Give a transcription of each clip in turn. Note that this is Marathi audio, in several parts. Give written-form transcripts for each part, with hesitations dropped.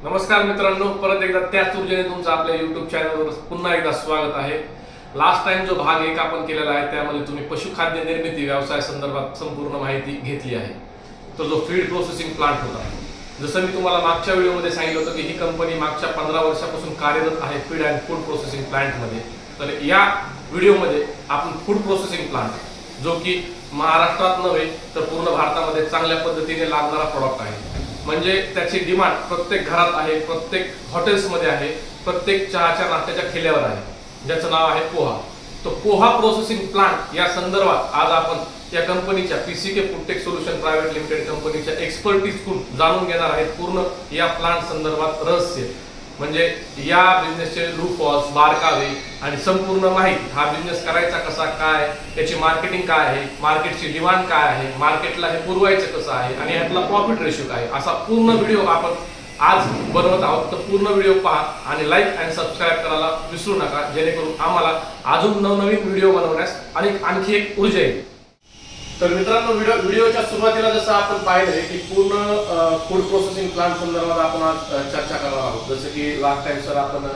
नमस्कार मित्रांनो, परत एकदा त्याच ऊर्जेने तुमचं आपल्या YouTube चॅनलवर पुन्हा एकदा स्वागत आहे। लास्ट टाइम जो भाग 1 आपण केलेला आहे त्यामध्ये तुम्ही पशुखाद्य निर्मिती व्यवसाय संदर्भात संपूर्ण माहिती घेतली आहे। तो जो फीड प्रोसेसिंग प्लांट होता, जसं मी तुम्हाला मागच्या व्हिडिओमध्ये सांगितलं होतं की ही कंपनी मागच्या 15 वर्षापासून कार्यरत आहे feed and food processing plant मध्ये। तर या व्हिडिओमध्ये आपण फूड प्रोसेसिंग प्लांट जो की महाराष्ट्रात नव्हे तर पूर्ण भारतामध्ये चांगल्या पद्धतीने लागणारा प्रोडक्ट आहे, म्हणजे त्याची डिमांड प्रत्येक घरात आहे, प्रत्येक हॉटेल्समध्ये आहे, प्रत्येक चहाच्या नाश्त्याच्या ठेल्यावर आहे, ज्याचं नाव आहे पोहा। तो पोहा प्रोसेसिंग प्लांट या संदर्भात आज आपण या कंपनीच्या PCK food tech solution private limited कंपनीच्या एक्सपर्टीजकडून जाणून घेणार आहेत पूर्ण या प्लांट संदर्भात रहस्य, म्हणजे या बिझनेसचे लूपहॉल्स, बारकावे आणि संपूर्ण माहिती। हा बिझनेस करायचा कसा, काय याची मार्केटिंग काय आहे, मार्केटची डिमांड काय आहे, मार्केटला हे पुरवायचं कसं आहे आणि यातला प्रॉफिट रेशो काय, असा पूर्ण व्हिडिओ आपण आज बनवत आहोत। तर पूर्ण व्हिडिओ पहा आणि लाईक आणि सबस्क्राईब करायला विसरू नका, जेणेकरून आम्हाला अजून नवनवीन व्हिडिओ बनवण्यास आणखी एक ऊर्जा येईल। तर मित्रांनो, व्हिडिओच्या सुरुवातीला जसं आपण पाहिलं की पूर्ण फूड प्रोसेसिंग प्लांट संदर्भात आपण आज चर्चा करणार आहोत। जसं की लास्ट टाइम सर आपण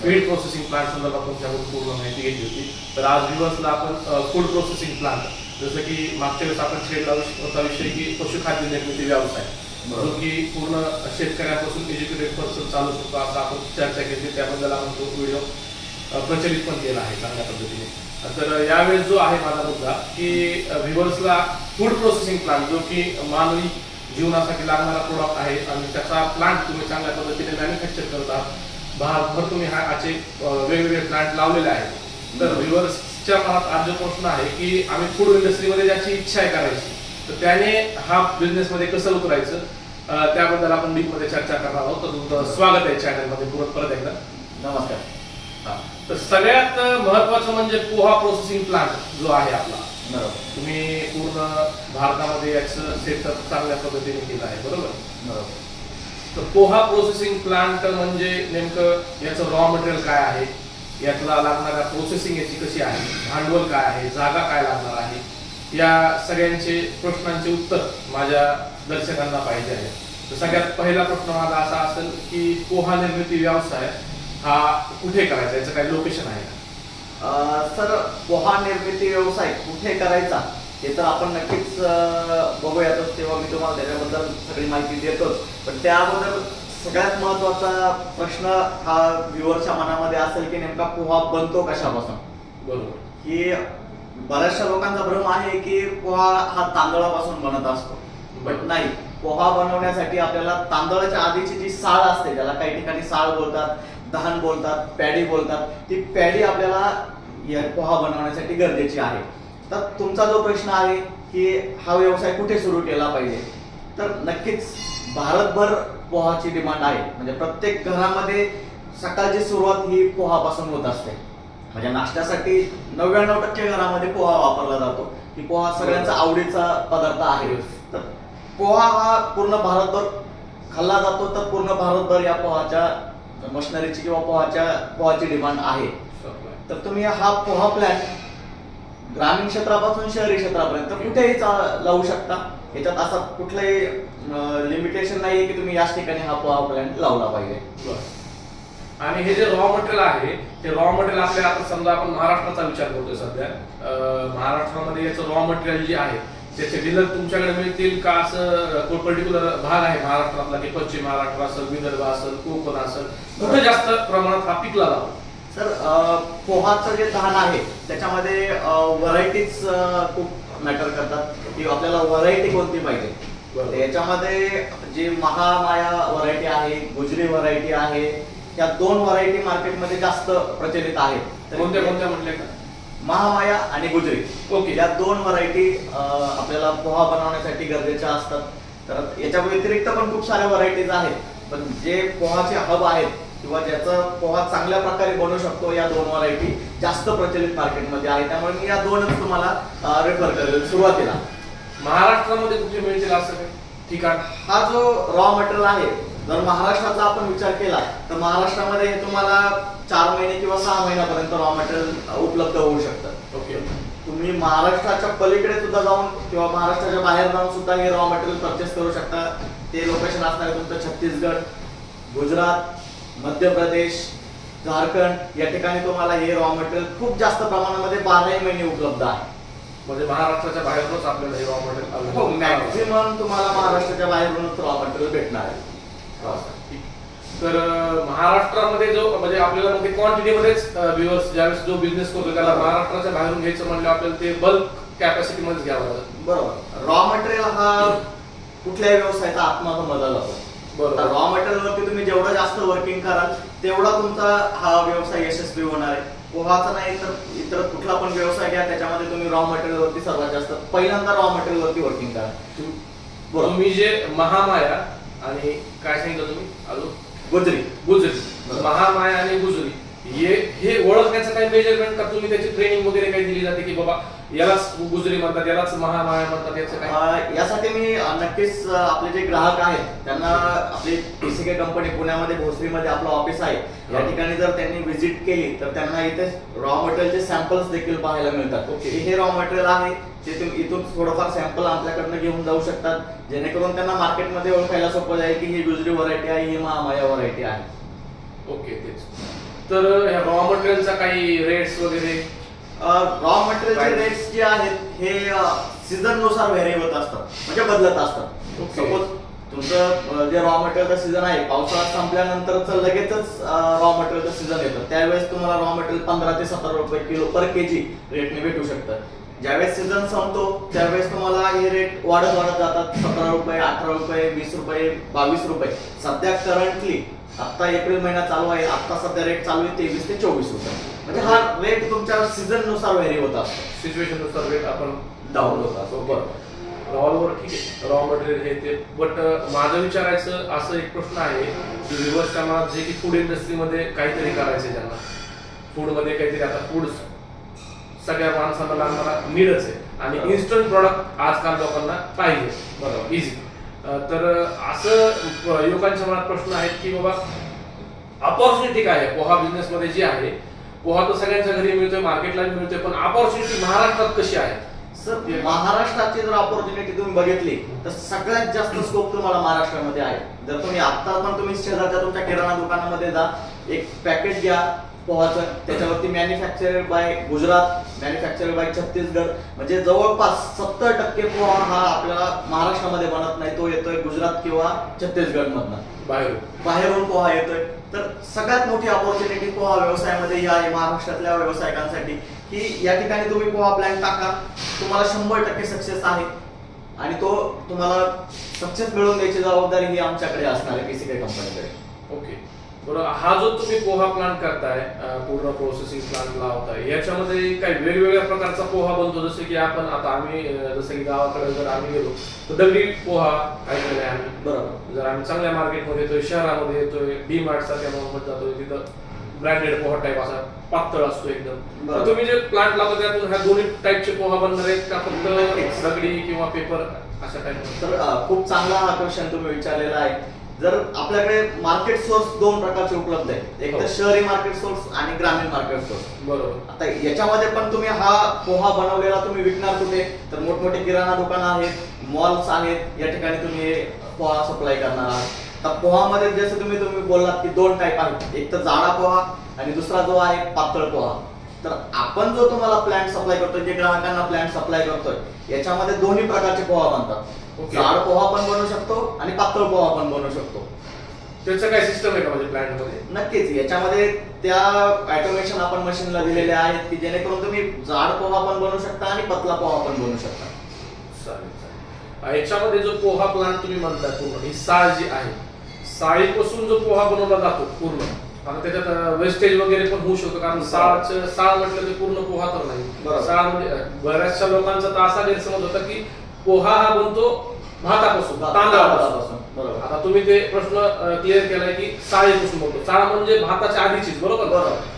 फीड प्रोसेसिंग प्लांट संदर्भात तुमच्याकडून पूर्ण माहिती घेतली होती, तर आज व्ह्यूअर्सला आपण फूड प्रोसेसिंग प्लांट, जसं की मागच्या वेळेस आपण छेडला होता विषय की पशुखाद्य निर्मिती व्यवसाय, जो की पूर्ण शेतकऱ्यापासून एज्युकेटेड पर्सन चालू शकतो असं आपण चर्चा केली। त्याबद्दल आपण तो व्हिडिओ प्रचलित पण केला आहे चांगल्या पद्धतीने। तर यावेळेस जो आहे माझा मुद्दा की व्ह्यूअर्सला फूड प्रोसेसिंग प्लांट, जो की मानवी जीवनासाठी लागणारा प्रोडक्ट आहे आणि त्याचा प्लांट तुम्ही चांगल्या पद्धतीने मॅन्युफॅक्चर करता, भारतभर तुम्ही असे वेगवेगळे प्लांट लावलेले आहेत। तर व्ह्यूअर्सच्या मनात आज जो प्रश्न आहे की आम्ही फूड इंडस्ट्रीमध्ये ज्याची इच्छा आहे करायची, तर त्याने हा बिझनेस मध्ये कसं उतरायचं, त्याबद्दल आपण डीप मध्ये चर्चा करणार आहोत। तर तुमचं स्वागत आहे चॅनलमध्ये परत एकदा। नमस्कार। तर सगळ्यात महत्त्वाचं म्हणजे पोहा प्रोसेसिंग प्लांट जो आहे आपला, बरोबर, तुम्ही पूर्ण भारतामध्ये याचं सेटअप चांगल्या पद्धतीने केलं आहे, बरोबर। तर पोहा प्रोसेसिंग प्लांट म्हणजे नेमकं याचं रॉ मटेरियल काय आहे, यातला लागणाऱ्या प्रोसेसिंग याची कशी आहे, भांडवल काय आहे, जागा काय लागणार आहे, या सगळ्यांचे प्रश्नांचे उत्तर माझ्या दर्शकांना पाहिजे आहे। तर सगळ्यात पहिला प्रश्न माझा असा असेल की पोहा निर्मिती व्यवसाय हा कुठे करायचा, याचं काही लोकेशन आहे का? सर, पोहा निर्मिती व्यवसाय कुठे करायचा हे तर आपण नक्कीच बघूयातच, तेव्हा मी तुम्हाला त्याच्याबद्दल सगळी माहिती देतोच। पण त्याबद्दल सगळ्यात महत्त्वाचा प्रश्न हा व्ह्यूअरच्या मनामध्ये असेल की नेमका पोहा बनतो कशापासून। बरोबर, की बऱ्याचशा लोकांचा भ्रम आहे की पोहा हा तांदळापासून बनत असतो, बट नाही। पोहा बनवण्यासाठी आपल्याला तांदळाच्या आधीची जी साळ असते, ज्याला काही ठिकाणी साळ बोलतात, धान बोलतात, पॅडी बोलतात, ती पॅडी आपल्याला पोहा बनवण्यासाठी गरजेची आहे। तर तुमचा जो प्रश्न आहे की हा व्यवसाय कुठे सुरू केला पाहिजे, तर नक्कीच भारतभर पोहाची डिमांड आहे। म्हणजे प्रत्येक घरामध्ये सकाळची सुरुवात ही पोहापासून होत असते, म्हणजे नाश्त्यासाठी 99% घरामध्ये पोहा वापरला जातो, की पोहा सगळ्यांचा आवडीचा पदार्थ आहे। तर पोहा हा पूर्ण भारतभर खाल्ला जातो, तर पूर्ण भारतभर या पोहाच्या मशिनरीची किंवा पोहाची डिमांड आहे। तर तुम्ही हा पोहा प्लॅन ग्रामीण क्षेत्रापासून शहरी क्षेत्रापर्यंत कुठेही लावू शकता। याच्यात असा कुठलाही लिमिटेशन नाहीये की तुम्ही याच ठिकाणी हा पोहा प्लॅन लावला पाहिजे। आणि हे जे रॉ मटेरियल आहे, ते रॉ मटेरियल आपल्या, आता समजा आपण महाराष्ट्राचा विचार करतोय सध्या, महाराष्ट्रामध्ये याचं रॉ मटेरियल जे आहे त्याचे डीलर तुमच्याकडे मिळतील का, असं पर्टिक्युलर भाग आहे महाराष्ट्रातला की पश्चिम महाराष्ट्र असेल, विदर्भ असेल, कोकण असेल, कुठे जास्त प्रमाणात हा पिकला जातो? सर, पोहाचं जे धान आहे त्याच्यामध्ये व्हरायटीज खूप मॅटर करतात की आपल्याला व्हरायटी कोणती पाहिजे। याच्यामध्ये जी महामाया व्हरायटी आहे, गुजरी व्हरायटी आहे, या दोन व्हरायटी मार्केटमध्ये जास्त प्रचलित आहेत। कोणत्या कोणत्या म्हटले का? महामाया आणि गुजरी, ओके, या दोन व्हरायटी आपल्याला पोहा बनवण्यासाठी गरजेच्या असतात। तर याच्या व्यतिरिक्त पण खूप साऱ्या व्हरायटीज आहेत, पण जे पोहाचे हब आहेत किंवा ज्याचं पोहा चांगल्या प्रकारे बनवू शकतो, या दोन व्हरायटी जास्त प्रचलित मार्केटमध्ये आहे। त्यामुळे मी या दोनच तुम्हाला रेफर करेल सुरुवातीला। महाराष्ट्रामध्ये कुठे मिळतील असं काही ठिकाण? हा जो रॉ मटेरियल आहे, जर महाराष्ट्राचा आपण विचार केला तर महाराष्ट्रामध्ये तुम्हाला 4 महिने किंवा 6 महिन्यापर्यंत रॉ मटेरियल उपलब्ध होऊ शकतं। ओके, तुम्ही महाराष्ट्राच्या पलीकडे सुद्धा जाऊन किंवा महाराष्ट्राच्या बाहेर जाऊन सुद्धा हे रॉ मटेरियल परचेस करू शकता। ते लोकेशन असणार आहे तुमचं छत्तीसगड, गुजरात, मध्य प्रदेश, झारखंड या ठिकाणी तुम्हाला हे रॉ मटेरियल खूप जास्त प्रमाणामध्ये 12 महिने उपलब्ध आहे. म्हणजे महाराष्ट्राच्या बाहेरूनच आपल्याला हे रॉ हो, मटेरियल मॅक्झिमम तुम्हाला महाराष्ट्राच्या बाहेरूनच रॉ मटेरियल भेटणार आहे. तर महाराष्ट्रामध्ये जो म्हणजे आपल्याला मग क्वांटिटी मध्येच व्ह्युअर्स ज्यावेळेस जो बिझनेस करतो त्याला महाराष्ट्राच्या बाहेरून घ्यायचं म्हणलं आपल्याला ते बल्क कॅपॅसिटी मध्येच घ्यावं लागतं. बरोबर. रॉ मटेरियल हा कुठल्याही व्यवसायाचा आत्मा समजला जातो. बरोबर. रॉ मटेरियल वरती तुम्ही जेवढं जास्त वर्किंग कराल तेवढा तुमचा हा व्यवसाय यशस्वी होणार आहे. पोहाचा नाही तर इतर कुठला पण व्यवसाय घ्या, त्याच्यामध्ये तुम्ही रॉ मटेरियल वरती सर्वात जास्त पहिल्यांदा रॉ मटेरियल वरती वर्किंग करा. बरोबर. तुम्ही जे महामाया आणि काय सांगितलं तुम्ही अजून गुजरी महामाया आणि गुजरी हे ओळखण्याचं काही मेजरमेंट का तुम्ही त्याची ट्रेनिंग वगैरे काही दिली जाते की बाबा यालाच गुजरी म्हणतात यालाच महामाया म्हणतात याचं काय? यासाठी मी नक्कीच आपले जे ग्राहक आहेत त्यांना आपली पीसीके कंपनी पुण्यामध्ये भोसरीमध्ये आपलं ऑफिस आहे या ठिकाणी जर त्यांनी व्हिजिट केली तर त्यांना इथे रॉ मटेरियलचे सॅम्पल्स देखील पाहायला मिळतात. हे रॉ मटेरियल आहे ते तुम्ही इथून थोडंफार सॅम्पल आपल्याकडनं घेऊन जाऊ शकतात, जेणेकरून त्यांना मार्केटमध्ये ओळखायला सोपं जाईल की ही गुजरी व्हरायटी आहे, ही महामाया व्हरायटी आहे. ओके. तेच. तर ह्या रॉ मटेरियलचा काही रेट्स वगैरे? रॉ मटेरियलचे रेट्स जे आहेत हे सीझन नुसार व्हेरी होत असतात, म्हणजे बदलत असतात. सपोज तुमचं जे रॉ मटेरियलचं सीझन आहे पावसाळा संपल्यानंतरच लगेचच रॉ मटेरियलचं सीझन येतं, त्यावेळेस तुम्हाला रॉ मटेरियल 15 ते 17 रुपये किलो पर केजी रेटने भेटू शकतं. ज्यावेळेस सीझन संपतो त्यावेळेस तुम्हाला हे रेट वाढत जातात. 17 रुपये, 18 रुपये, 20 रुपये, 22 रुपये. सध्या करंटली आता एप्रिल महिना चालू आहे, आता सध्या रेट चालू आहे 23 ते 24 रुपये. म्हणजे हा रेट तुमच्या सीझन नुसार व्हेरी होत असतो, सिच्युएशन नुसार रेट आपण डाऊन होत असतो. बरोबर. रॉवर ठीक आहे, रॉ मटेरियल हे ते. बट माझं विचारायचं असं एक प्रश्न आहे की व्ह्युअर्सच्या मनात जे की फूड इंडस्ट्रीमध्ये काहीतरी करायचं ज्यांना फूडमध्ये काहीतरी आता फूड सगळ्या माणसांना लागणारा नीडच आहे आणि इन्स्टंट प्रॉडक्ट आजकाल लोकांना पाहिजे. बरोबर. इझी. तर असं युवकांच्या मनात प्रश्न आहेत की बाबा अपॉर्च्युनिटी काय आहे पोहा बिझनेस मध्ये जी आहे? पोहा तर सगळ्यांच्या घरी मिळतोय, मार्केटला मिळतोय, पण अपॉर्च्युनिटी महाराष्ट्रात कशी आहे? सर, महाराष्ट्राची जर अपॉर्च्युनिटी तुम्ही बघितली तर सगळ्यात जास्त स्कोप तुम्हाला महाराष्ट्रामध्ये आहे. जर तुम्ही आता पण तुम्ही शेजारच्या तुमच्या किराणा दुकानामध्ये जा, एक पॅकेट घ्या पोहाचं, त्याच्यावरती manufactured by Gujarat, manufactured by Chhattisgarh, म्हणजे जवळपास 70% पोहा हा आपल्याला महाराष्ट्रामध्ये बनत नाही, तो येतोय गुजरात किंवा छत्तीसगड मधनं, बाहेरून पोहा येतोय. तर सगळ्यात मोठी अपॉर्च्युनिटी पोहा व्यवसायामध्ये ही आहे महाराष्ट्रातल्या व्यावसायिकांसाठी की या ठिकाणी तुम्ही पोहा प्लॅन टाका, तुम्हाला 100% सक्सेस आहे आणि तो तुम्हाला सक्सेस मिळवून द्यायची जबाबदारी ही आमच्याकडे असणार आहे पीसीके कंपनीकडे. ओके. बरं, हा जो तुम्ही पोहा प्लांट करताय, पूर्ण प्रोसेसिंग प्लांट लावताय, याच्यामध्ये काही वेगवेगळ्या प्रकारचा पोहा बनतो, जसं की आपण आता आम्ही जसं की गावाकडे जर आम्ही गेलो तर दगडी पोहा ऐकलेला आहे आम्ही. बरोबर. जर आम्ही चांगल्या मार्केटमध्ये येतोय, शहरामध्ये येतोय, डी मार्ट सारख्या मॉलमध्ये जातोय, तिथं ब्रँडेड पोहा टाईप असा पातळ असतो एकदम. तर तुम्ही जे प्लांट लावता त्यातून ह्या दोन्ही टाईपचे पोहा बनणार आहेत का फक्त दगडी किंवा पेपर अशा टाईप? तर खूप चांगला हा क्वेश्चन तुम्ही विचारलेला आहे. जर आपल्याकडे मार्केट सोर्स 2 प्रकारचे उपलब्ध आहेत, एक तर शहरी मार्केट सोर्स आणि ग्रामीण मार्केट सोर्स. बरोबर. आता याच्यामध्ये पण तुम्ही हा पोहा बनवलेला तुम्ही विकणार कुठे? तर मोठमोठे किराणा दुकान आहेत, मॉल्स आहेत, या ठिकाणी तुम्ही पोहा सप्लाय करणार आहात. तर पोहामध्ये जसं तुम्ही बोललात की 2 टाईप आहेत, एक तर जाडा पोहा आणि दुसरा जो आहे पातळ पोहा. तर आपण जो तुम्हाला प्लॅन्ट सप्लाय करतोय, जे ग्राहकांना प्लॅन्ट सप्लाय करतोय, याच्यामध्ये दोन्ही प्रकारचे पोहा बनतात. जाड पोहा पण बनवू शकतो आणि पातळ पोहा पण बनवू शकतो. त्याचं काय सिस्टम आहे का म्हणजे प्लांट मध्ये? नक्कीच. याच्यामध्ये त्या ऑटोमेशन आपण मशीनला दिलेले आहेत की जेणेकरून तुम्ही जाड पोहा पण बनवू शकता आणि पतला पोहा पण बनवू शकता. चालेल. याच्यामध्ये जो पोहा प्लांट तुम्ही म्हणता पूर्ण ही साळ जी आहे, साळीपासून जो पोहा बनवला जातो पूर्ण, आता त्याच्यात वेस्टेज वगैरे पण होऊ शकतो, कारण साळ म्हटलं ते पूर्ण पोहा तर नाही. साळ म्हणजे बऱ्याचशा लोकांचा तर असा गैरसमज होता की पोहा हा बनतो भातापासून, तांदळापासून. आता तुम्ही ते प्रश्न क्लिअर केलाय की साळीपासून बनतो. साळ म्हणजे भाताच्या आधीचीच. बरोबर.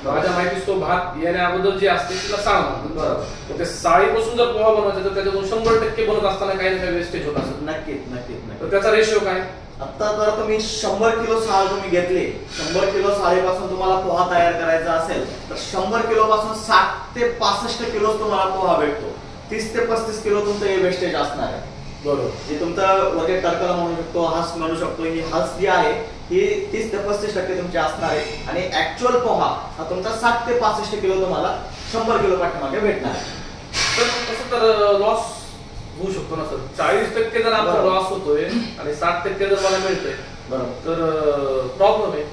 माझ्या माहितीच तो भात येण्या अगोदर जे असते तिला साळ म्हणतात. ते साळीपासून जर पोहा बनवायचा तर त्याच्यातून 100% बनत असताना काही ना काही वेस्टेज होत असेल. नक्कीच. तर त्याचा रेशिओ काय? आता जर तुम्ही 100 किलो साळ तुम्ही घेतले, 100 किलो साळीपासून तुम्हाला पोहा तयार करायचा असेल तर 100 किलो पासून 60 ते 65 किलो तुम्हाला पोहा भेटतो. 30 ते 35 किलो तुमचं हे वेस्टेज असणार आहे. बरोबर. जे तुमचं वगैरे टरकल म्हणू शकतो, हस म्हणू शकतो, ही हस जी आहे ही 30 ते 35% तुमची असणार आहे आणि ऍक्च्युअल पोहा हा तुमचा 60 ते 65 किलो तुम्हाला 100 किलो पाठीमागे भेटणार आहे. तर तसं तर लॉस होऊ शकतो ना सर. 40% जर आपला बरोबर. लॉस होतोय आणि 60% जर मला मिळतंय बरोबर. तर प्रॉब्लेम आहे.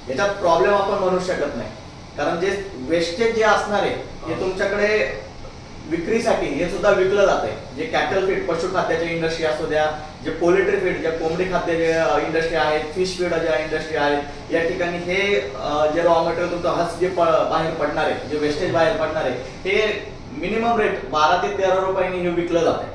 याच्यात प्रॉब्लेम आपण म्हणू शकत नाही, कारण जे वेस्टेज जे असणार आहे हे तुमच्याकडे विक्रीसाठी हे सुद्धा विकलं जात आहे. जे कॅटल फीड पशुखाद्याची इंडस्ट्री असू द्या, जे पोल्ट्री फीड जे कोंबडी खाद्य जे इंडस्ट्री आहेत, फिश फीड ज्या इंडस्ट्री आहेत, या ठिकाणी हे जे रॉ मटेरियल तुमचं हस जे बाहेर पडणार आहे, जे वेस्टेज बाहेर पडणार आहे, हे मिनिमम रेट 12 ते 13 रुपयांनी हे विकलं जात आहे.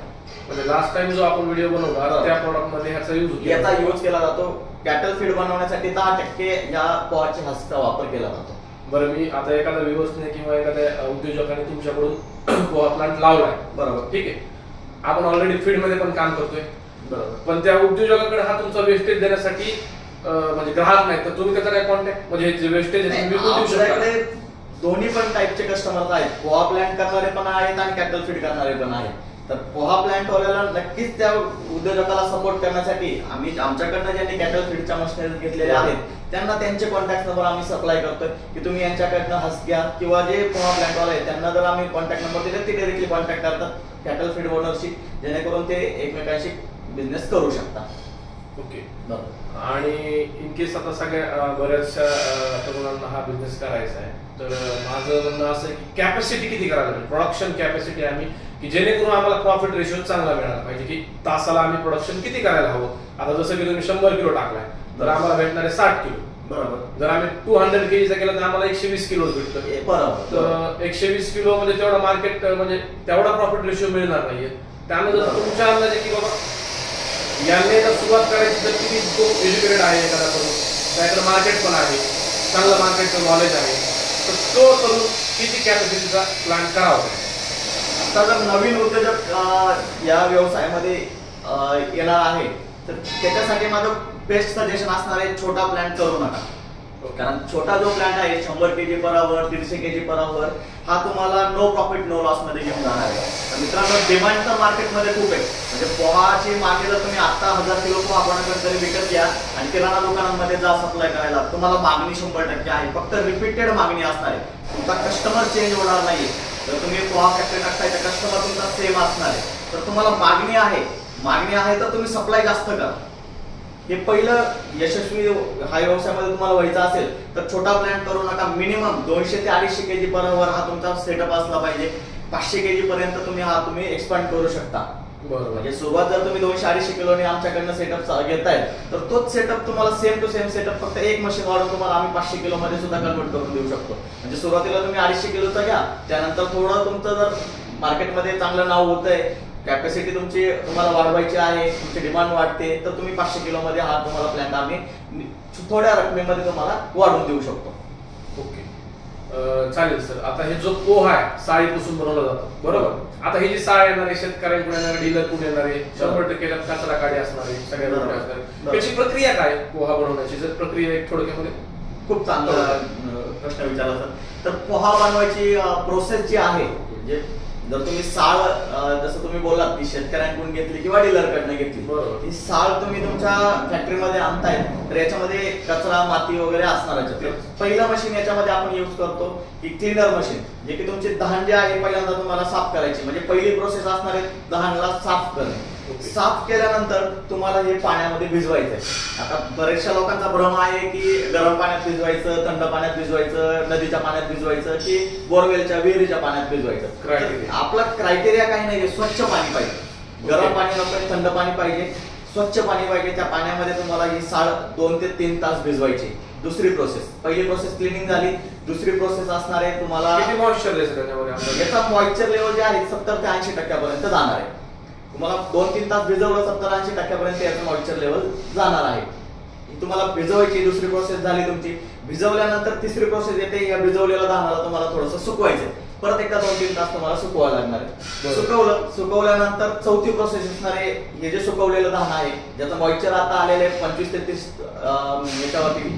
म्हणजे लास्ट टाइम जो आपण व्हिडिओ बनवला त्या प्रॉडक्ट मध्ये ह्याचा याचा यूज केला जातो. कॅटल फीड बनवण्यासाठी 10% या पोहाच्या हसचा वापर केला जातो. बरं, मी आता एखाद्या व्यवस्थेने किंवा एखाद्या उद्योजकाने तुमच्याकडून पोहा प्लांट लावलाय, बरोबर, ठीक आहे, आपण ऑलरेडी फीड मध्ये पण काम करतोय, बरोबर, पण त्या उद्योजकाकडे हा तुमचा वेस्टेज देण्यासाठी म्हणजे ग्राहक नाही, तर तुम्ही त्याचा काय कॉन्टॅक्ट म्हणजे जे वेस्टेज आहे विकून देऊ शकता? आपल्याकडे दोन्ही पण टाईपचे कस्टमर आहेत. पोहा प्लांट करणारे पण आहेत आणि कॅटल फीड करणारे पण आहेत. तर पोहा प्लांट वाल्याला नक्कीच त्या उद्योजकाला सपोर्ट करण्यासाठी आम्ही आमच्याकडनं ज्यांनी कॅटल फीडच्या मशिनरी घेतलेल्या आहेत त्यांना त्यांचे कॉन्टॅक्ट नंबर आम्ही सप्लाय करतोय की तुम्ही यांच्याकडनं हस घ्या, किंवा जे पोहा प्लांट वाले आहेत त्यांना जर आम्ही कॉन्टॅक्ट नंबर दिले ते डायरेक्टली कॉन्टॅक्ट करतात कॅटल फीड ओनरशी, जेणेकरून ते एकमेकांशी बिझनेस करू शकतात. ओके. बरोबर. आणि इन केस आता सगळ्या बऱ्याचशा तरुणांना हा बिझनेस करायचा आहे, तर माझं म्हणणं असं आहे की कॅपॅसिटी किती करायला पाहिजे, प्रोडक्शन कॅपॅसिटी आम्ही, की जेणेकरून आम्हाला प्रॉफिट रेशो चांगला मिळाला पाहिजे, की तासाला आम्ही प्रोडक्शन किती करायला हवं. आता जसं की तुम्ही 100 किलो टाकलाय तर आम्हाला भेटणार आहे 60 किलो. बरोबर. जर आम्ही 200 kg केलं तर आम्हाला 120 किलो भेटतो. बरोबर. तर 120 किलो म्हणजे तेवढा मार्केट म्हणजे तेवढा प्रॉफिट रेशो मिळणार नाहीये. त्यानंतर तुमच्या अंदाजे की बाबा यांनी जर सुरुवात करायची तर किती तो एज्युकेटेड आहे एखादा करून, त्याकडे मार्केट पण आहे, चांगलं मार्केटचं नॉलेज आहे, तर तो करून किती कॅपॅसिटीचा प्लॅन करावा. आता जर नवीन उद्योजक या व्यवसायामध्ये येणार आहे तर त्याच्यासाठी माझं बेस्ट सजेशन असणार आहे छोटा प्लॅन करू नका. कारण छोटा जो प्लॅन आहे 100 kg per hour, 150 kg per hour, हा तुम्हाला नो प्रॉफिट नो लॉस मध्ये घेऊन जाणार आहे. तर मित्रांनो, डिमांड तर मार्केटमध्ये खूप आहे. म्हणजे पोहाची मागे जर तुम्ही आता 1000 किलो पोहा कोणाकडे तरी विकत घ्या आणि किराणा दुकानांमध्ये जा सप्लाय करायला, तुम्हाला मागणी 100% आहे. फक्त रिपीटेड मागणी असणार आहे. तुमचा कस्टमर चेंज होणार नाहीये. जर तुम्ही पोहा फॅक्टरी टाकताय तर कस्टमर तुमचा सेम असणार आहे. तर तुम्हाला मागणी आहे तर तुम्ही सप्लाय जास्त करा. हे पहिलं यशस्वी हा व्यवसायामध्ये तुम्हाला व्हायचा असेल तर छोटा प्लॅन करू नका. मिनिमम 200 ते 250 kg पर आवर हा तुमचा सेटअप असला पाहिजे. 500 kg पर्यंत तुम्ही एक्सपांड करू शकता. बरोबर. म्हणजे सुरुवात जर तुम्ही 200-250 किलोने आमच्याकडनं सेटअप घेताय तर तोच सेटअप तुम्हाला सेम टू सेम सेटअप फक्त एक मशीन वाढवून तुम्हाला आम्ही 500 किलो मध्ये सुद्धा कन्वर्ट करून देऊ शकतो. म्हणजे सुरुवातीला तुम्ही 250 किलोचा घ्या, त्यानंतर थोडं तुमचं जर मार्केटमध्ये चांगलं नाव होतंय, कॅपॅसिटी तुमची तुम्हाला वाढवायची आहे, तुमची डिमांड वाढते, तर तुम्ही 500 किलो मध्ये हा तुम्हाला प्लॅन आम्ही थोड्या रकमेमध्ये तुम्हाला वाढवून देऊ शकतो. ओके, चालेल सर. आता हे जो पोहा आहे साळीपासून बनवला जातो, बरोबर. आता ही जी साळ येणार आहे, शेतकऱ्यांकडून येणार आहे, डीलर कडून येणार आहे, 100% कचरा काढी असणार आहे, सगळ्या गोष्टी असणार आहे. त्याची प्रक्रिया काय पोहा बनवण्याची, जर प्रक्रिया एक थोडक्यामध्ये? खूप चांगला प्रश्न विचारला सर. तर पोहा बनवायची प्रोसेस जी आहे, म्हणजे जर तुम्ही साळ जसं तुम्ही बोलात की शेतकऱ्यांकडून घेतली किंवा डीलरकडनं घेतली, ही साळ तुम्ही तुमच्या फॅक्टरीमध्ये आणताय तर याच्यामध्ये कचरा माती वगैरे असणारच. पहिलं मशीन याच्यामध्ये आपण यूज करतो की क्लीनर मशीन, जे की तुमचे दहान जे आहे पहिल्यांदा तुम्हाला साफ करायची, म्हणजे पहिली प्रोसेस असणार आहे दहानला साफ करणे. साफ केल्यानंतर तुम्हाला हे पाण्यामध्ये भिजवायचंय. आता बऱ्याचशा लोकांचा भ्रम आहे की गरम पाण्यात भिजवायचं, थंड पाण्यात भिजवायचं, नदीच्या पाण्यात भिजवायचं की बोरवेलच्या विहिरीच्या पाण्यात भिजवायचं. आपला क्रायटेरिया काही नाहीये, स्वच्छ पाणी पाहिजे. गरम पाणी नको, थंड पाणी पाहिजे, स्वच्छ पाणी पाहिजे. त्या पाण्यामध्ये तुम्हाला ही साळ 2 ते 3 तास भिजवायची. दुसरी प्रोसेस, पहिली प्रोसेस क्लिनिंग झाली, दुसरी प्रोसेस असणार आहे तुम्हाला किती मॉइश्चर द्यायचं त्याच्यामध्ये. याचा मॉइश्चर लेवल जे आहे 70 ते 80% पर्यंत जाणार आहे. तुम्हाला 2-3 तास भिजवलं 70-80% पर्यंत याचं मॉइश्चर लेवल जाणार आहे. तुम्हाला भिजवायची दुसरी प्रोसेस झाली तुमची. भिजवल्यानंतर तिसरी प्रोसेस येते, या भिजवलेल्या धानाला तुम्हाला थोडंसं सुकवायचं. परत एकदा 2-3 तास तुम्हाला सुकवायला लागणार आहे. सुकवल्यानंतर चौथी प्रोसेस असणार आहे, हे जे सुकवलेलं धान आहे ज्याचं मॉइश्चर आता आलेलं आहे 25 ते 30 याच्यावरती,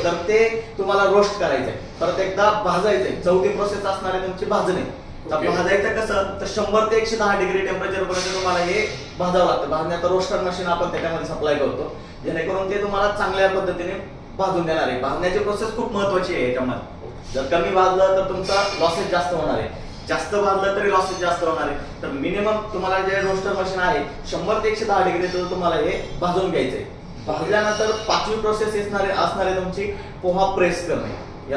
तर ते तुम्हाला रोस्ट करायचंय, परत एकदा भाजायचंय. चौथी प्रोसेस असणार आहे तुमची भाजणे. तर भाजायचं कसं तर 100 ते 110 डिग्री टेम्परेचर पर्यंत तुम्हाला हे भाजावं लागतं. भाजण्याचं रोस्टर मशीन आपण त्याच्यामध्ये सप्लाय करतो, जेणेकरून ते तुम्हाला चांगल्या पद्धतीने भाजून देणार आहे. भाजण्याची प्रोसेस खूप महत्वाची आहे याच्यामध्ये. जर कमी भाजलं तर तुमचा लॉसेस जास्त होणार आहे, जास्त भाजलं तरी लॉसेस जास्त होणार आहे. तर मिनिमम तुम्हाला जे रोस्टर मशीन आहे 100 ते 110 डिग्री तर तुम्हाला हे भाजून घ्यायचंय. भाजल्यानंतर 5वी प्रोसेस असणार आहे तुमची पोहा प्रेस करणे.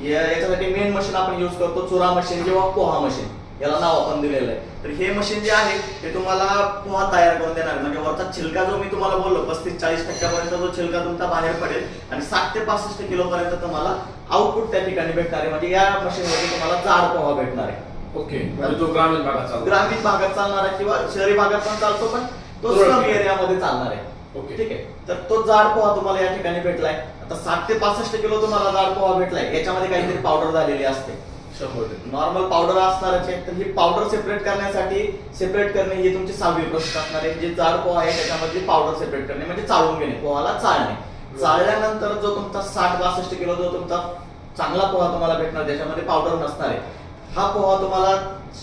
याच्यासाठी मेन मशीन आपण युज करतो चुरा मशीन किंवा पोहा मशीन, याला नाव आपण दिलेलं आहे. तर हे मशीन जे आहे ते तुम्हाला पोहा तयार करून देणार. म्हणजे वरचा छिलका जो मी तुम्हाला बोललो 35-40% जो छिलका तुमचा बाहेर पडेल आणि 60 ते 65 किलो पर्यंत तुम्हाला आउटपुट त्या ठिकाणी भेटणार आहे. म्हणजे या मशीन मध्ये तुम्हाला जाड पोहा भेटणार आहे. ओके, म्हणजे तो ग्रामीण भागात चालणार आहे किंवा शहरी भागात पण चालतो, पण तो स्लम एरियामध्ये चालणार आहे. ओके, ठीक आहे. तर तो जाड पोहा तुम्हाला या ठिकाणी भेटलाय. आता 60 ते 65 किलो तुम्हाला जाड पोहा भेटलाय. याच्यामध्ये काहीतरी पावडर झालेली असते, नॉर्मल पावडर असणारच आहे. तर ही पावडर सेपरेट करणे ही तुमची 6वी प्रोसेस असणार आहे. जे जाड पोहा आहे त्याच्यामध्ये पावडर सेपरेट करणे म्हणजे चाळून घेणे, पोहाला चाळणे. चाळल्यानंतर जो तुमचा 60-62 किलो जो तुमचा चांगला पोहा तुम्हाला भेटणार त्याच्यामध्ये पावडर नसणार आहे, हा पोहा तुम्हाला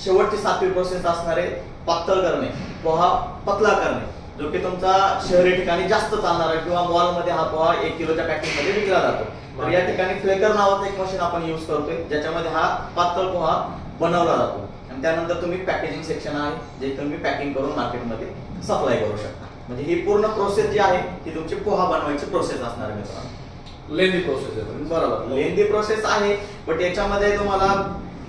शेवटची 7वी प्रोसेस असणार आहे पातळ करणे, पोहा पतला करणे, जो की तुमचा शहरी ठिकाणी जास्त चालणार आहे किंवा मॉलमध्ये हा पोहा 1 किलोच्या पॅकिंग मध्ये विकला जातो. तर या ठिकाणी फ्लेकर नावाचं एक मशीन आपण युज करतोय, ज्याच्यामध्ये हा पातळ पोहा बनवला जातो. आणि त्यानंतर तुम्ही पॅकेजिंग सेक्शन आहे जे तुम्ही पॅकिंग करून मार्केटमध्ये सप्लाय करू शकता. म्हणजे ही पूर्ण प्रोसेस जी आहे ती तुमची पोहा बनवायची प्रोसेस असणार आहे मित्रांनो. लेंदी प्रोसेस आहे. बरोबर, लेंदी प्रोसेस आहे, बट याच्यामध्ये तुम्हाला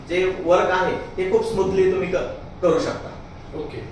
जे वर्क आहे ते खूप स्मूथली तुम्ही करू शकता. ओके,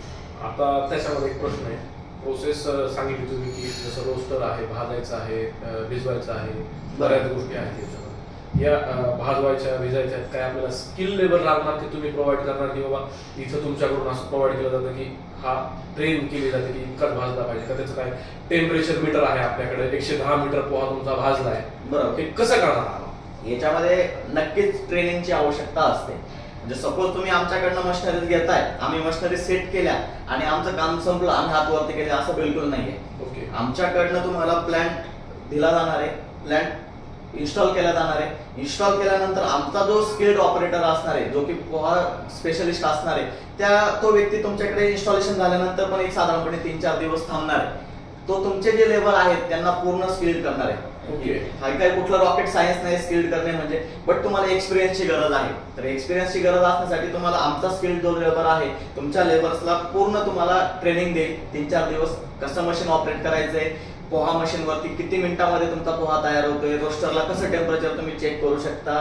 आता त्याच्यामध्ये एक प्रश्न आहे. प्रोसेस सांगितली तुम्ही की जसं रोस्टर आहे, भाजायचं आहे, भिजवायचं आहे, बऱ्याच गोष्टी आहेत याच्यामध्ये. या भाजवायच्या भिजायच्या काय आपल्याला स्किल लेबर लागणार ते तुम्ही प्रोव्हाइड करणार की बाबा इथं तुमच्याकडून असं प्रोव्हाइड केलं जातं की हा ट्रेन केली जाते की इतकाच भाजला पाहिजे का? त्याचं काय टेम्परेचर मीटर आहे आपल्याकडे, 110 मीटर पोहा तुमचा भाजला आहे, बरोबर, हे कसं करणार? याच्यामध्ये नक्कीच ट्रेनिंगची आवश्यकता असते. म्हणजे सपोज तुम्ही आमच्याकडनं मशिनरीज घेताय, आम्ही मशिनरी सेट केल्या आणि आमचं काम संपलं, आम्ही हात वरती केले, असं बिलकुल नाहीये. ओके, आमच्याकडनं तुम्हाला प्लॅन्ट दिला जाणार आहे, प्लॅन्ट इन्स्टॉल केला जाणार आहे. इन्स्टॉल केल्यानंतर आमचा जो स्किल्ड ऑपरेटर असणार आहे, जो की पोहा स्पेशलिस्ट असणार आहे, तो व्यक्ती तुमच्याकडे इन्स्टॉलेशन झाल्यानंतर पण एक साधारणपणे 3-4 दिवस थांबणार आहे. तो तुमचे जे लेबर आहेत त्यांना पूर्ण स्किल्ड करणार आहे. ओके, हा काही कुठलं रॉकेट सायन्स नाही स्किल्ड करणे म्हणजे, बट तुम्हाला एक्सपिरियन्सची गरज आहे. तर एक्सपिरियन्सची गरज असण्यासाठी तुम्हाला आमचा स्किल्ड जो लेबर आहे, तुमच्या लेबर्सला पूर्ण तुम्हाला ट्रेनिंग देईल 3-4 दिवस. कसं मशीन ऑपरेट करायचंय, पोहा मशीन वरती किती मिनिटांमध्ये तुमचा पोहा तयार होतोय, रोस्टरला कसं टेम्परेचर तुम्ही चेक करू शकता.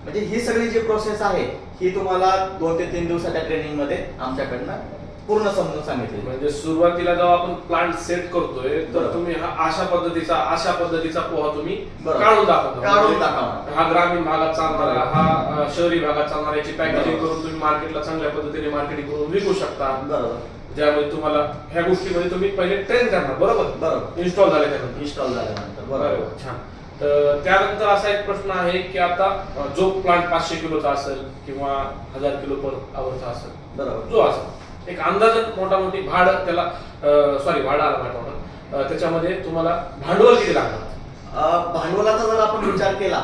म्हणजे ही सगळी जी प्रोसेस आहे ही तुम्हाला 2 ते 3 दिवसाच्या ट्रेनिंग मध्ये आमच्याकडनं पूर्ण समजून सांगितली. म्हणजे सुरुवातीला जेव्हा आपण प्लांट सेट करतोय तर तुम्ही हा अशा पद्धतीचा पोहा तुम्ही काढून दाखवणार. हा ग्रामीण भागात चालणारा, हा शहरी भागात चालणारा, याची पॅकेजिंग करून तुम्ही मार्केटला चांगल्या पद्धतीने मार्केटिंग करून विकू शकता. बरोबर, ज्यामध्ये तुम्हाला ह्या गोष्टीमध्ये तुम्ही पहिले ट्रेन करणार. बरोबर, इन्स्टॉल झाल्यानंतर. बरोबर, छान. तर त्यानंतर असा एक प्रश्न आहे की आता जो प्लांट 500 किलोचा असेल किंवा 1000 किलो पर आवरचा असेल, बरोबर, जो असेल, एक अंदाजन मोठी भाड त्याला भाड आला माझ्या, त्याच्यामध्ये तुम्हाला भांडवल किती लागणार? भांडवलाचा जर आपण विचार केला,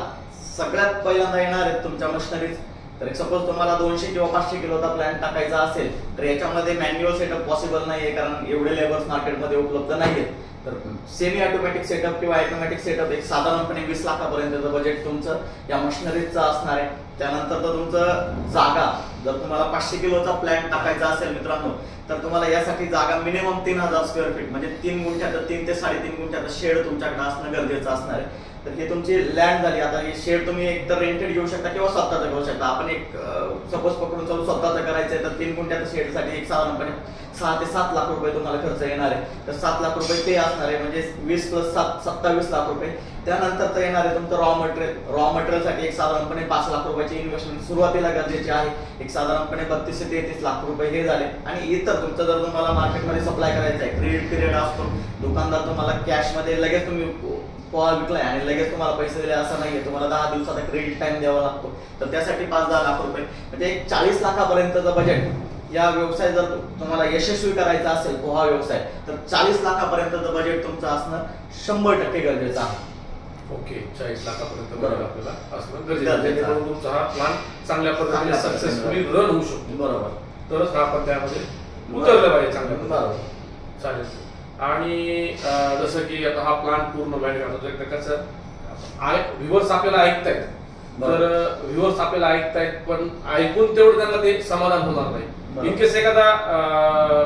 सगळ्यात पहिल्यांदा येणार आहेत तुमच्या मशिनरीज. तर सपोज तुम्हाला 200 किंवा 500 किलोचा प्लॅन टाकायचा असेल तर याच्यामध्ये मॅन्युअल सेटअप पॉसिबल नाहीये, कारण एवढे लेबर्स मार्केटमध्ये उपलब्ध नाहीयेत. तर सेमी ऑटोमॅटिक सेटअप किंवा ऑटोमॅटिक सेटअप एक साधारणपणे 20 लाखापर्यंतचं बजेट तुमचं या मशिनरीजचं असणार आहे. त्यानंतर तर तुमचं जागा, जर तुम्हाला 500 किलोचा प्लॅन टाकायचा असेल मित्रांनो, तर तुम्हाला यासाठी जागा मिनिमम 3000 स्क्वेअर फीट म्हणजे 3 गुंठ्याचं 3 ते 3.5 गुंठ्याचं शेड तुमच्याकडे असणं गरजेचं असणार आहे. तर हे तुमची लँड झाली. आता हे शेड तुम्ही एक तर रेंटेड घेऊ शकता किंवा स्वतःचं घेऊ शकता. आपण एक सपोज पकडून चालू स्वतःचं करायचंय तर 3 गुंठ्याच्या शेडसाठी एक साधारणपणे 6 ते 7 लाख रुपये तुम्हाला खर्च येणार आहे. तर 7 लाख रुपये ते असणार आहे, म्हणजे 20 + 7 27 लाख रुपये. त्यानंतर तर येणार आहे तुमचं रॉ मटेरियलसाठी एक साधारणपणे 5 लाख रुपयाची इन्व्हेस्टमेंट सुरुवातीला गरजेची आहे. एक साधारणपणे 32 ते 33 लाख रुपये हे झाले. आणि इतर तुमचं जर तुम्हाला मार्केटमध्ये सप्लाय करायचं आहे, क्रेडिट पिरियड असतो, दुकानदार तुम्हाला कॅशमध्ये लगेच तुम्ही पोहा विकलाय आणि लगेच तुम्हाला पैसे दिले असं नाहीये, तुम्हाला 10 दिवसाचा क्रेडिट टाइम द्यावा लागतो. तर त्यासाठी 5-10 लाख रुपये म्हणजे एक 40 लाखापर्यंतचं बजेट या व्यवसाय जर तुम्हाला यशस्वी करायचा असेल, पोहा व्यवसाय, तर 40 लाखापर्यंतचं बजेट तुमचं असणं 100% गरजेचं आहे. ओके, 40 लाखापर्यंत बरोबर. बजेट आपल्याला असणं गरजेचं आहे, गरजेचं आहे. जेणेकरून तुमचा हा प्लॅन चांगल्या पद्धतीने चांगल्या सक्सेसफुली पद्धतीने रन होऊ शकतो. बरोबर. तरच आपण त्यामध्ये उतरलं पाहिजे चांगल्या पद्धतीने. बरोबर. चालेल sir. आणि जसं की आता हा प्लॅन पूर्ण व्हॅल्यू कसं आहे, व्ह्युअर्स आपल्याला ऐकतायत, तर व्ह्युअर्स आपल्याला ऐकतायत, पण ऐकून तेवढं त्यांना ते समाधान होणार नाही. इन केस एखादा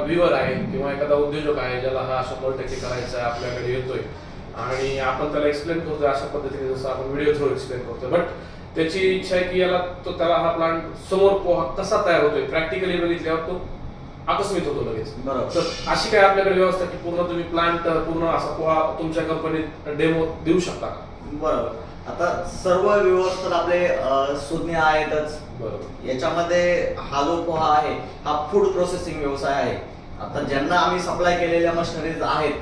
व्ह्युअर आहे किंवा एखादा उद्योजक आहे ज्याला हा 100% करायचा आहे, आपल्याकडे येतोय आणि आपण त्याला एक्सप्लेन करतोय अशा पद्धतीने, जसं आपण व्हिडिओ थ्रू एक्सप्लेन करतोय, बट त्याची इच्छा आहे की याला तो त्याला हा प्लांट समोर पोहा कसा तयार होतोय प्रॅक्टिकली बघितल्यावर तो आकस्मित होतो लगेच. बरोबर. तर अशी काय आपल्याकडे व्यवस्था की पूर्ण तुम्ही प्लांट पूर्ण असा पोहा तुमच्या कंपनीत डेमो देऊ शकता का? बरोबर. आता सर्व व्यवस्था आपले सुज्ञ आहेतच. बरोबर. याच्यामध्ये हा जो पोहा आहे हा फूड प्रोसेसिंग व्यवसाय आहे. आता ज्यांना आम्ही सप्लाय केलेल्या मशिनरीज आहेत,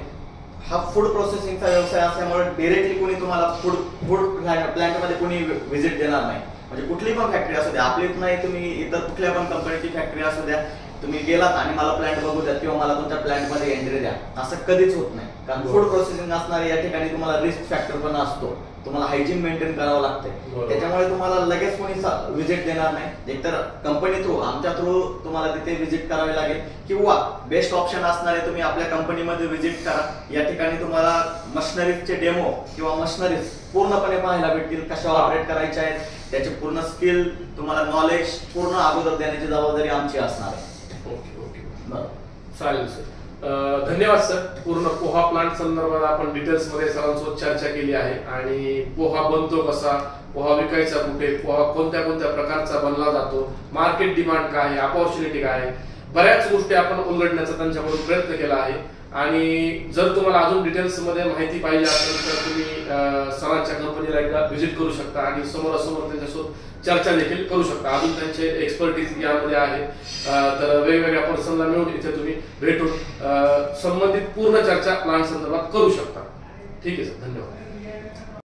हा फूड प्रोसेसिंगचा व्यवसाय असल्यामुळे डायरेक्टली कोणी तुम्हाला फूड प्लांटमध्ये कोणी व्हिजिट देणार नाही. म्हणजे कुठली पण फॅक्टरी असू द्या, आपलीच नाही, तुम्ही इतर कुठल्या पण कंपनीची फॅक्टरी असू द्या, तुम्ही गेलात आणि मला प्लांट बघू द्या किंवा मला तुमच्या प्लांट मध्ये एंट्री द्या, असं कधीच होत नाही. कारण फूड प्रोसेसिंग असणारे या ठिकाणी तुम्हाला रिस्क फॅक्टर पण असतो, तुम्हाला हायजीन मेंटेन करावं लागते. त्याच्यामुळे तुम्हाला लगेच कोणी व्हिजिट देणार नाही. एकतर कंपनी थ्रू, आमच्या थ्रू तुम्हाला तिथे व्हिजिट करावी लागेल, किंवा बेस्ट ऑप्शन असणारे तुम्ही आपल्या कंपनीमध्ये व्हिजिट करा. या ठिकाणी तुम्हाला मशिनरीजचे डेमो किंवा मशिनरीज पूर्णपणे पाहायला भेटतील, कशा ऑपरेट करायच्या आहेत, त्याचे पूर्ण स्किल तुम्हाला नॉलेज पूर्ण अगोदर देण्याची जबाबदारी आमची असणार आहे. ओके ओके, बरं. चालेल सर. धन्यवाद सर. पूर्ण पोहा प्लांट संदर्भात आपण डिटेल्स मध्ये सरांसोबत चर्चा केली आहे आणि पोहा बनतो कसा, पोहा विकायचा कुठे, पोहा कोणत्या कोणत्या प्रकारचा बनला जातो, मार्केट डिमांड काय आहे, अपॉर्च्युनिटी काय आहे, बऱ्याच गोष्टी आपण उलगडण्याचा त्यांच्याकडून प्रयत्न केला आहे. आणि जर तुम्हाला अजून डिटेल्स मध्ये माहिती पाहिजे असेल तर तुम्ही सरांच्या कंपनीला एकदा व्हिजिट करू शकता आणि समोरासमोर त्यांच्यासोबत चर्चा देखील करू शकता. अजून त्यांचे एक्सपर्टीज यामध्ये आहे, तर वेगवेगळ्या पर्सनला मिळून इथे तुम्ही भेटून संबंधित पूर्ण चर्चा प्लांट संदर्भात करू शकता. ठीक आहे सर, धन्यवाद.